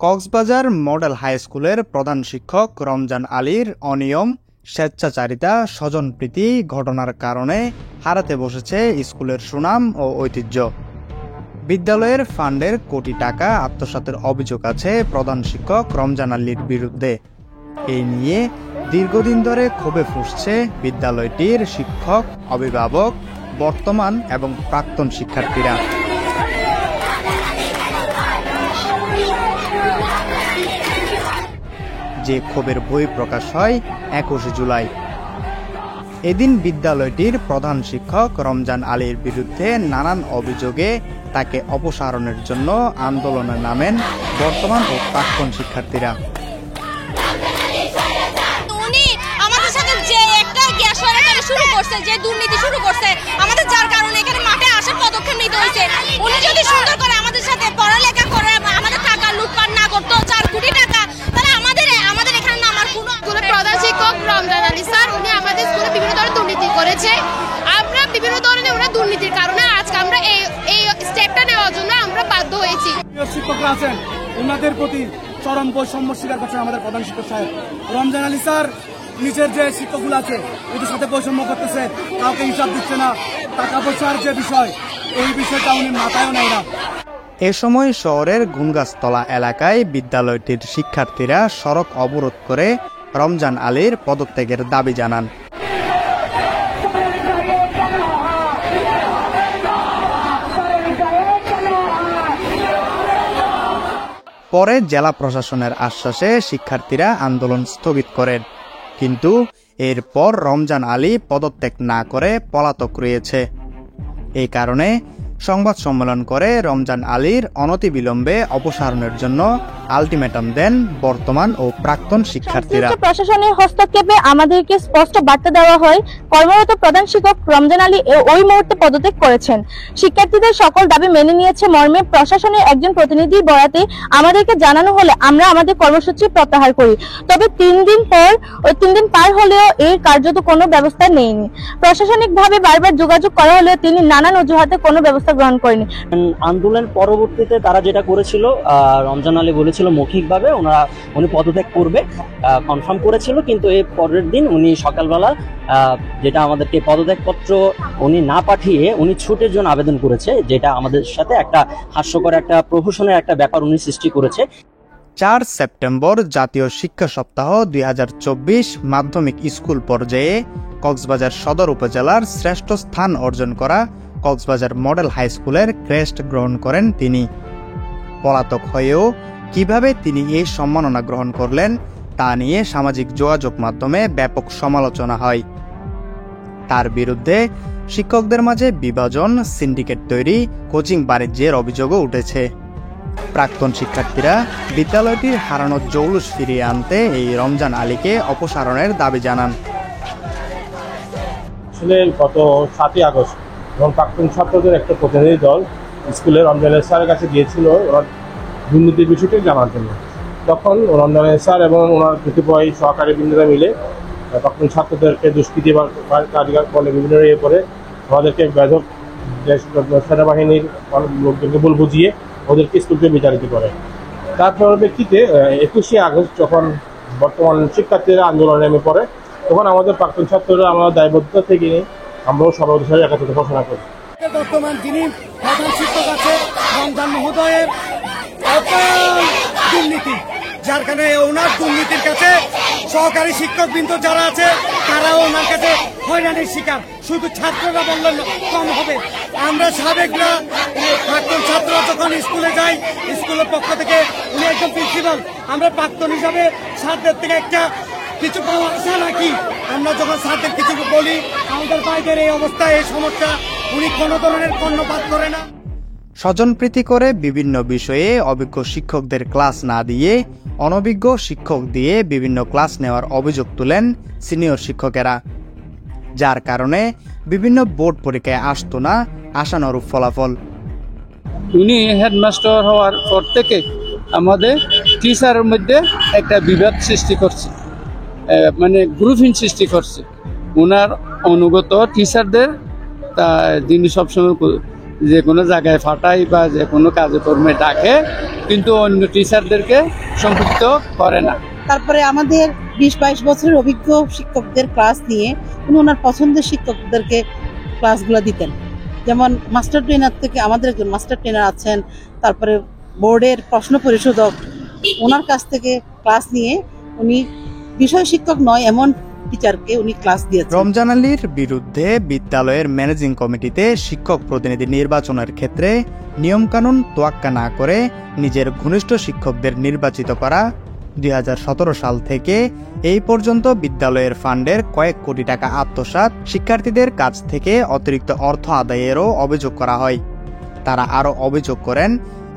Cox's Bazar model high স্কুলের প্রধান শিক্ষক রমজান আলীর অনিয়ম, স্বেচ্ছাচারিতা, স্বজনপ্রীতি ঘটনার কারণে হারাতে বসেছে স্কুলের সুনাম ও ঐতিহ্য। বিদ্যালয়ের ফান্ডের কোটি টাকা আত্মসাতের অভিযোগ আছে প্রধান শিক্ষক রমজান আলীর বিরুদ্ধে। এই নিয়ে দীর্ঘদিন ধরে ক্ষোভে ফুঁসছে বিদ্যালয়টির শিক্ষক, অভিভাবক, বর্তমান এবং প্রাক্তন শিক্ষার্থীরা। যে ক্ষোভের বহিঃপ্রকাশ হয় 21 জুলাই। এদিন বিদ্যালয়টির প্রধান শিক্ষক রমজান আলীর বিরুদ্ধে নানান অভিযোগে তাকে অপসারণের জন্য আন্দোলনে নামেন বর্তমান ও প্রাক্তন শিক্ষার্থীরা। শুরু করছে, যে দুর্নীতি শুরু করছে আমাদের, যার কারণে এখানে মাঠে আসার পদক্ষেপ নিতে হয়েছে। উনি যদি সুন্দর করে আমাদের সাথে পড়ালেখা করে আমাদের টাকা লুটপাট না করতো, 4 কোটি টাকা, তাহলে আমাদের এখানে নামার কোনো। স্কুলের প্রধান শিক্ষক রমজান আলী স্যার, উনি আমাদের স্কুলে বিভিন্ন ধরনের দুর্নীতি করেছে। আমরা বিভিন্ন ধরনের ওনার দুর্নীতির কারণে আজকে আমরা এই স্টেপটা নেওয়ার জন্য আমরা বাধ্য হয়েছি। শিক্ষকরা আছেন, ওনাদের প্রতি চরম বৈষম্য স্বীকার করছেন আমাদের প্রধান শিক্ষক সাহেব রমজান আলী স্যার। নিচের যে শিক্ষকগুলো আছে ওদের সাথে বৈষম্য করতেছে, কাউকে হিসাব দিচ্ছে না, টাকা পয়সার যে বিষয় এই বিষয়টা উনি মাথায়ও নেয় না। এ সময় শহরের গুনগাছতলা এলাকায় বিদ্যালয়টির শিক্ষার্থীরা সড়ক অবরোধ করে রমজান আলীর পদত্যাগের দাবি জানান। পরে জেলা প্রশাসনের আশ্বাসে শিক্ষার্থীরা আন্দোলন স্থগিত করেন, কিন্তু এরপর রমজান আলী পদত্যাগ না করে পলাতক রয়েছে। এই কারণে সংবাদ সম্মেলন করে রমজান আলীর অনতিবিলম্বে অপসারণের জন্য আলটিমেটাম দেন বর্তমান ও প্রাক্তন শিক্ষার্থীরা। প্রশাসনের হস্তক্ষেপে আমাদেরকে স্পষ্ট বার্তা দেওয়া হয়, কর্মরত প্রধান শিক্ষক রমজান আলী ওই মুহূর্তে পদত্যাগ করেছেন। শিক্ষার্থীদের সকল দাবি মেনে নিয়েছে মর্মে প্রশাসনের একজন প্রতিনিধির বরাতে আমাদেরকে জানানো হলে আমরা আমাদের কর্মসূচি প্রত্যাহার করি। তবে 3 দিন পার হলেও এর কার্যত কোনো ব্যবস্থা নেয়নি। প্রশাসনিকভাবে বারবার যোগাযোগ করা হলেও তিনি নানান অজুহাতে কোনো ব্যবস্থা গ্রহণ করেনি। আন্দোলন পরবর্তীতে তারা যেটা করেছিল, রমজান আলী বলেছিল মৌখিকভাবে উনি পদত্যাগ করবে, কনফার্ম করেছিল, কিন্তু এর পরের দিন উনি সকালবেলা যেটা আমাদেরকে পদত্যাগপত্র উনি না পাঠিয়ে উনি ছুটের জন্য আবেদন করেছে, যেটা আমাদের সাথে একটা হাস্যকর একটা প্রহসনের একটা ব্যাপার উনি সৃষ্টি করেছে। 4 সেপ্টেম্বর জাতীয় শিক্ষা সপ্তাহ 2024 মাধ্যমিক স্কুল পর্যায়ে কক্সবাজার সদর উপজেলার শ্রেষ্ঠ স্থান অর্জন করা কক্সবাজার মডেল হাই স্কুলের ক্রেস্ট গ্রহণ করেন তিনি। পলাতক হয়েও কিভাবে তিনি এই সম্মাননা গ্রহণ করলেন তা নিয়ে সামাজিক যোগাযোগ মাধ্যমে ব্যাপক সমালোচনা হয়। তার বিরুদ্ধে শিক্ষকদের মাঝে বিভাজন, সিন্ডিকেট তৈরি, কোচিং বাণিজ্যের অভিযোগও উঠেছে। প্রাক্তন শিক্ষার্থীরা বিদ্যালয়টির হারানো জৌলুস ফিরিয়ে আনতে এই রমজান আলীকে অপসারণের দাবি জানান। আসলে গত 7ই আগস্ট এবং প্রাক্তন ছাত্রদের একটা প্রতিনিধি দল স্কুলের রমজান স্যারের কাছে গিয়েছিল ওনার দুর্নীতির বিষয়টি জানার জন্য। তখন রমজান স্যার এবং ওনার কতিপয় সহকারী বৃন্দরা মিলে প্রাক্তন ছাত্রদেরকে দুষ্কৃতি বা কারিগর বলে বিভিন্ন ইয়ে করে আমাদেরকে বেধক সেনাবাহিনীর লোকজনকে বল বুঝিয়ে ওদেরকে স্কুলকে বিতাড়িত করে। তার পরিপ্রেক্ষিতে 21শে আগস্ট যখন বর্তমান শিক্ষার্থীরা আন্দোলনে নেমে পড়ে, তখন আমাদের প্রাক্তন ছাত্ররা আমাদের দায়বদ্ধতা থেকে নিয়ে আমরাও সর্বদলীয় একত্রিত ঘোষণা করি। বর্তমান যিনি প্রধান শিক্ষক আছে রমজান মহোদয়ের দুর্নীতি, যার কারণে ওনার দুর্নীতির কাছে সহকারী শিক্ষকবৃন্দ যারা আছে তারাও ওনার কাছে হয়রানির শিকার। শুধু ছাত্ররা বললেন কম হবে, আমরা সাবেকরা প্রাক্তন ছাত্ররা যখন স্কুলে যাই, স্কুলের পক্ষ থেকে উনি একজন প্রিন্সিপাল, আমরা প্রাক্তন হিসাবে স্যারদের থেকে একটা কিছু পাওয়া আশা রাখি। আমরা যখন স্যারদের কিছু বলি আমাদের বাইরের এই অবস্থা, এই সমস্যা, উনি কোনো ধরনের কর্ণপাত করে না। স্বজনপ্রীতি করে বিভিন্ন বিষয়ে অভিজ্ঞ শিক্ষকদের ক্লাস না দিয়ে অনভিজ্ঞ শিক্ষক দিয়ে বিভিন্ন ক্লাস নেওয়ার অভিযোগ তুলেন সিনিয়র শিক্ষকেরা, যার কারণে বিভিন্ন বোর্ড পরীক্ষায় আসতো না আশানুরূপ ফলাফল। উনি হেডমাস্টার হওয়ার পর থেকে আমাদের টিচারের মধ্যে একটা বিভেদ সৃষ্টি করছে, মানে গ্রুপিং সৃষ্টি করছে। ওনার অনুগত টিচারদের তিনি সবসময় যে কোনো জায়গায় ফাটায় বা যে কোনো কাজে কর্মে ডাকে, কিন্তু অন্য টিচারদেরকে সম্পৃক্ত করে না। তারপরে আমাদের 20-22 বছরের অভিজ্ঞ শিক্ষকদের ক্লাস নিয়ে উনি ওনার পছন্দের শিক্ষকদেরকে ক্লাসগুলো দিতেন। যেমন মাস্টার ট্রেনার থেকে আমাদের একজন মাস্টার ট্রেনার আছেন, তারপরে বোর্ডের প্রশ্ন পরিশোধক, ওনার কাছ থেকে ক্লাস নিয়ে উনি বিষয় শিক্ষক নয় এমন টিচারকে উনি ক্লাস দিয়েছেন। রমজান আলীর বিরুদ্ধে বিদ্যালয়ের ম্যানেজিং কমিটিতে শিক্ষক প্রতিনিধি নির্বাচনের ক্ষেত্রে নিয়মকানুন তোয়াক্কা না করে নিজের ঘনিষ্ঠ শিক্ষকদের নির্বাচিত করা, 2017 সাল থেকে এই পর্যন্ত বিদ্যালয়ের ফান্ডের কয়েক কোটি টাকা আত্মসাৎ, শিক্ষার্থীদের কাছ থেকে অতিরিক্ত অর্থ আদায়েরও অভিযোগ করা হয়। তারা আরও অভিযোগ করেন,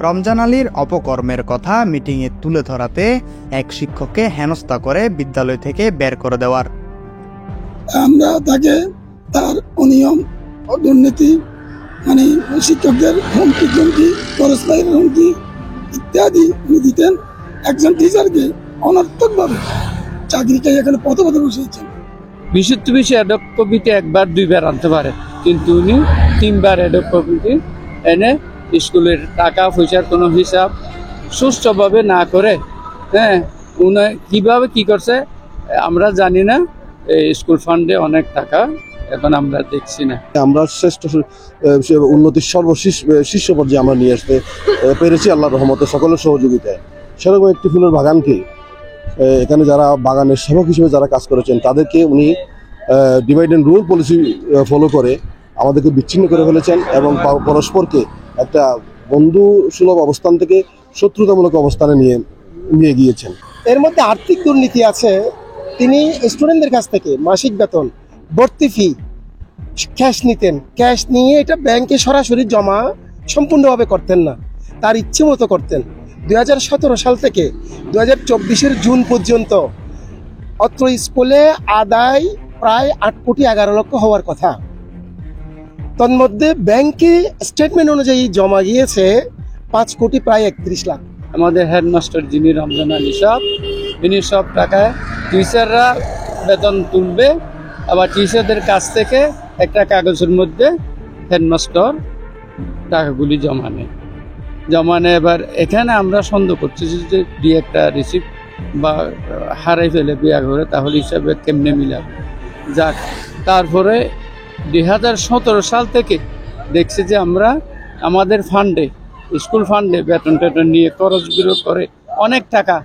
রমজান আলীর অপকর্মের কথা মিটিংয়ে তুলে ধরাতে এক শিক্ষককে হেনস্থা করে বিদ্যালয় থেকে বের করে দেওয়ার। আমরা তাকে তার অনিয়ম, দুর্নীতি, মানে শিক্ষকদের হুমকি ধমকি, খরচের হুমকি ইত্যাদি উনি দিতেন। একজন টিচারকে অনর্থকভাবে চাকরিকে এখানে পথে পথে বসিয়েছেন। বিশুদ্ধ বিষয়ে অ্যাডপ কমিটি 1-2বার আনতে পারে, কিন্তু উনি 3বার অ্যাডপ কমিটি এনে স্কুলের টাকা পয়সার কোনো হিসাব সুষ্ঠুভাবে না করে, উনি কিভাবে কি করছে আমরা জানি না। স্কুল ফান্ডে অনেক টাকা এখন আমরা দেখছি না। আমরা শ্রেষ্ঠ উন্নতির শীর্ষ পর্যায়ে আমরা নিয়ে আসতে পেরেছি আল্লাহর রহমতে, সকলের সহযোগিতায়। সেরকম একটি ফুলের বাগানকে এখানে যারা বাগানের সেবক হিসেবে যারা কাজ করেছেন তাদেরকে উনি divide and rule policy follow করে আমাদেরকে বিচ্ছিন্ন করে ফেলেছেন এবং পরস্পরকে একটা বন্ধু সুলভ অবস্থান থেকে শত্রুতামূলক অবস্থানে নিয়ে গিয়েছেন। এর মধ্যে আর্থিক দুর্নীতি আছে। তিনি স্টুডেন্টদের কাছ থেকে মাসিক বেতন, ভর্তি ফি ক্যাশ নিতেন। ক্যাশ নিয়ে এটা ব্যাংকে সরাসরি জমা সম্পূর্ণভাবে করতেন না, তার ইচ্ছে মতো করতেন। 2017 সাল থেকে 2024 জুন পর্যন্ত অত্র স্কুলে আদায় প্রায় 8 কোটি 11 লক্ষ হওয়ার কথা। তন্মধ্যে ব্যাংকে স্টেটমেন্ট অনুযায়ী জমা গিয়েছে 5 কোটি প্রায় 31 লাখ। আমাদের হেডমাস্টার যিনি রমজান আলী সাহেব, ইনি সব টাকায় টিচাররা বেতন তুলবে, আবার টিচারদের কাছ থেকে একটা কাগজের মধ্যে হেডমাস্টার টাকাগুলি জমা নেয়। এবার এখানে আমরা সন্দেহ করছি যে দুই একটা রিসিপ্ট বা হারাই ফেলে বিয়া করে, তাহলে হিসাবে কেমনে মিলাবে। যাক, তারপরে 2017 সাল থেকে দেখছি যে আমরা আমাদের ফান্ডে, স্কুল ফান্ডে বেতন টেতন নিয়ে খরচগুলো করে অনেক টাকা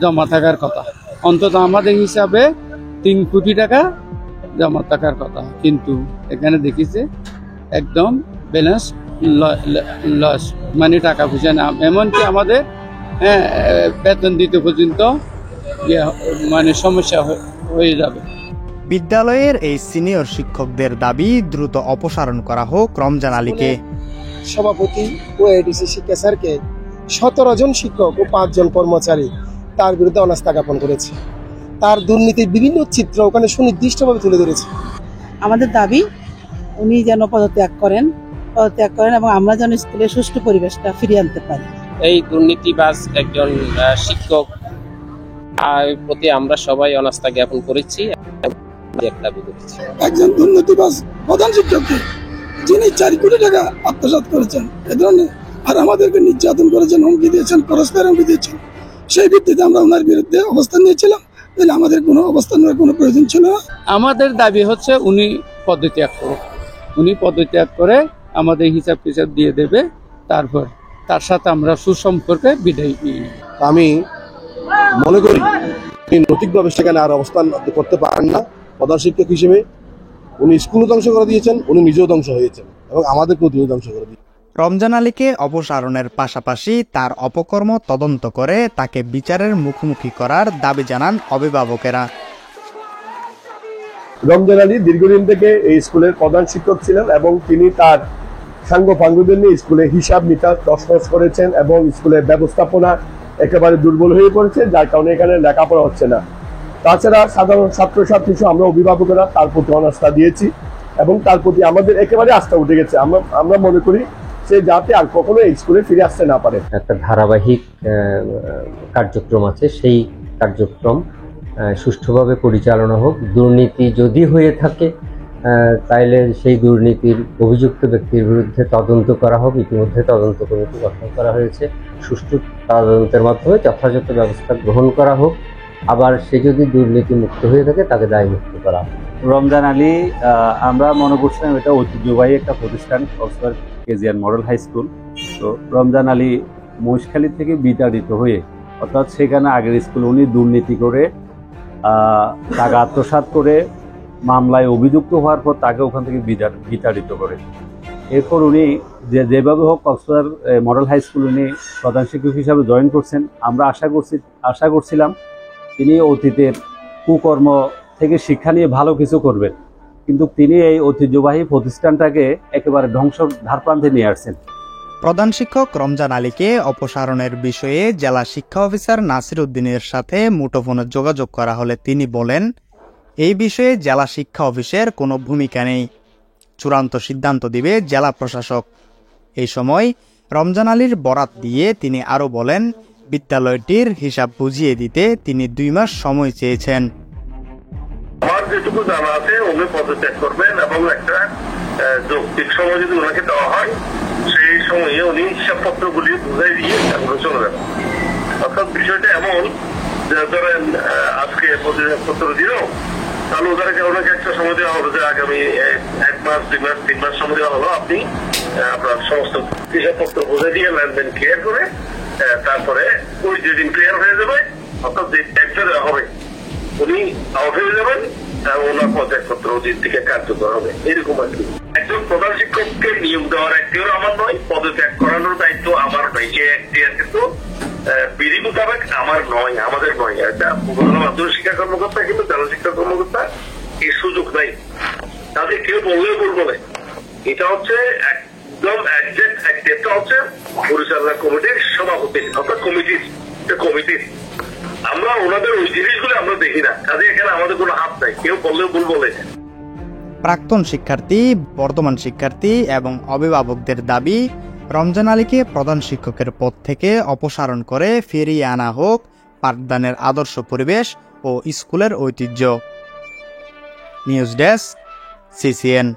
জমা থাকার কথা, অন্তত আমাদের হিসাবে 3 কোটি টাকা জমা থাকার কথা, কিন্তু এখানে দেখি যে একদম ব্যালেন্স লস, মানে টাকা পয়সা না। এমনকি আমাদের বেতন দিতে পর্যন্ত মানে সমস্যা হয়ে যাবে। বিদ্যালয়ের এই সিনিয়র শিক্ষকদের দাবি দ্রুত অপসারণ করা হোক রমজান আলীকে। সভাপতি ও এডিসি শিক্ষা স্যারকে 17 জন শিক্ষক ও 5 জন কর্মচারী তার বিরুদ্ধে অনাস্থা জ্ঞাপন করেছে। তার দুর্নীতির বিভিন্ন চিত্র ওখানে সুনির্দিষ্টভাবে তুলে ধরেছে। আমাদের দাবি উনি যেন পদত্যাগ করেন এবং আমরা যেন স্কুলে সুষ্ঠু পরিবেশটা ফিরিয়ে আনতে পারি। এই দুর্নীতিবাজ একজন শিক্ষক প্রতি আমরা সবাই অনাস্থা জ্ঞাপন করেছি, একজন দুর্নীতিবাজ প্রধান শিক্ষককে যিনি 4 কোটি টাকা আত্মসাৎ করেছেন এ ধরনের, আর আমাদেরকে নির্যাতন করেছেন, হুমকি দিয়েছেন, খরচের হুমকি দিয়েছেন, সেই ভিত্তিতে আমরা ওনার বিরুদ্ধে অবস্থান নিয়েছিলাম। তাহলে আমাদের কোনো অবস্থান নেওয়ার কোনো প্রয়োজন ছিল না। আমাদের দাবি হচ্ছে উনি পদত্যাগ করুন, উনি পদত্যাগ করে আমাদের হিসাব টিসাব দিয়ে দেবে, তারপর তার সাথে আমরা সুসম্পর্কে বিদায় নিই। আমি মনে করি নৈতিকভাবে সেখানে আর অবস্থান করতে পারেন না। প্রধান শিক্ষক হিসেবে উনি স্কুলও ধ্বংস করে দিয়েছেন, উনি নিজেও ধ্বংস হয়েছেন এবং আমাদেরকেও তিনি ধ্বংস করে দিয়েছেন। রমজান আলীকে অপসারণের পাশাপাশি তার অপকর্ম তদন্ত করে তাকে বিচারের মুখোমুখি করার দাবি জানান অভিভাবকেরা। রমজান আলী দীর্ঘদিন থেকে এই স্কুলের প্রধান শিক্ষক ছিলেন এবং তিনি তার সাঙ্গ পাঙ্গদের নিয়ে স্কুলে হিসাব নিকাশ তছনছ করেছেন এবং স্কুলের ব্যবস্থাপনা একেবারে দুর্বল হয়ে পড়েছে, যার কারণে এখানে লেখাপড়া হচ্ছে না। তাছাড়া সাধারণ ছাত্রছাত্রী সহ আমরা অভিভাবকেরা তার প্রতি অনাস্থা দিয়েছি এবং তার প্রতি আমাদের একেবারে আস্থা উঠে গেছে। আমরা মনে করি সে যাতে আর কখনো এই স্কুলে ফিরে আসতে না পারে। একটা ধারাবাহিক কার্যক্রম আছে, সেই কার্যক্রম সুষ্ঠুভাবে পরিচালনা হোক। দুর্নীতি যদি হয়ে থাকে তাইলে সেই দুর্নীতির অভিযুক্ত ব্যক্তির বিরুদ্ধে তদন্ত করা হোক। ইতিমধ্যে তদন্ত কমিটি গঠন করা হয়েছে, সুষ্ঠু তদন্তের মাধ্যমে যথাযথ ব্যবস্থা গ্রহণ করা হোক। আবার সে যদি দুর্নীতি মুক্ত হয়ে থাকে তাকে দায় মুক্ত করা হোক। রমজান আলী, আমরা মনে করছিলাম এটা ঐতিহ্যবাহী একটা প্রতিষ্ঠান, Cox's Bazar KGN model high school. তো রমজান আলী মহেশখালী থেকে বিতাড়িত হয়ে, অর্থাৎ সেখানে আগের স্কুল উনি দুর্নীতি করে টাকা আত্মসাৎ করে মামলায় অভিযুক্ত হওয়ার পর তাকে ওখান থেকে বিতাড়িত করে। এরপর উনি যেভাবে হোক কক্সবাজার মডেল হাই স্কুল উনি প্রধান শিক্ষক হিসাবে জয়েন করছেন। আমরা আশা করছিলাম তিনি অতীতের কুকর্ম থেকে শিক্ষা নিয়ে ভালো কিছু করবেন, কিন্তু তিনি এই ঐতিহ্যবাহী প্রতিষ্ঠানটাকে একেবারে ধ্বংসর ধারপ্রান্তে নিয়ে আসছেন। প্রধান শিক্ষক রমজান আলীকে অপসারণের বিষয়ে জেলা শিক্ষা অফিসার নাসির উদ্দিনের সাথে মুঠোফোনে যোগাযোগ করা হলে তিনি বলেন, এই বিষয়ে জেলা শিক্ষা অফিসের কোনো ভূমিকা নেই, চূড়ান্ত সিদ্ধান্ত দিবে জেলা প্রশাসক। এই সময় রমজান আলীর বরাত দিয়ে তিনি আরও বলেন, বিদ্যালয়টির হিসাব বুঝিয়ে দিতে তিনি 2 মাস সময় চেয়েছেন। আমার যেটুকু জানা আছে উনি পদত্যাগ করবেন এবং একটা যৌক্তিক সময় যদি ওনাকে দেওয়া হয় সেই সময়ে উনি হিসাবপত্রগুলি বুঝাই দিয়ে তারপরে চলে যাবেন। অর্থাৎ বিষয়টা এমন যে ধরেন আজকে পত্র দিল, তাহলে ওদেরকে ওনাকে একটা সময় দেওয়া হলো যে আগামী 1 মাস 2 মাস 3 মাস সময় দেওয়া হলো, আপনি আপনার সমস্ত হিসাবপত্র বুঝাই দিয়ে লেনদেন ক্লিয়ার করে তারপরে ওই যেদিন ক্লিয়ার হয়ে যাবে, অর্থাৎ যে ট্যাক্সটা দেওয়া হবে উনি আউট হয়ে যাবেন, ওনার পদত্যাগপত্র ওদের থেকে কার্যকর হবে। এরকম আর কি। একজন প্রধান শিক্ষককে নিয়োগ দেওয়ার একটিও আমার নয়, পদত্যাগ করানোর দায়িত্ব আমার নয়। এই একটিয়ার কিন্তু বিধি মোতাবেক আমার নয়, আমাদের নয়। এটা মাধ্যমিক শিক্ষা কর্মকর্তা কিন্তু জেলা শিক্ষা কর্মকর্তা এই সুযোগ নাই, তাদের কেউ বললেও বলবো না। এটা হচ্ছে একদম একটা হচ্ছে পরিচালনা কমিটির সভাপতি, অর্থাৎ কমিটির আমরা ওনাদের ওই জিনিসগুলো আমরা দেখি না, কাজে এখানে আমাদের কোনো হাত নাই, কেউ বললেও ভুল বলে। প্রাক্তন শিক্ষার্থী, বর্তমান শিক্ষার্থী এবং অভিভাবকদের দাবি, রমজান আলীকে প্রধান শিক্ষকের পদ থেকে অপসারণ করে ফিরিয়ে আনা হোক পাঠদানের আদর্শ পরিবেশ ও স্কুলের ঐতিহ্য। News desk, CCN।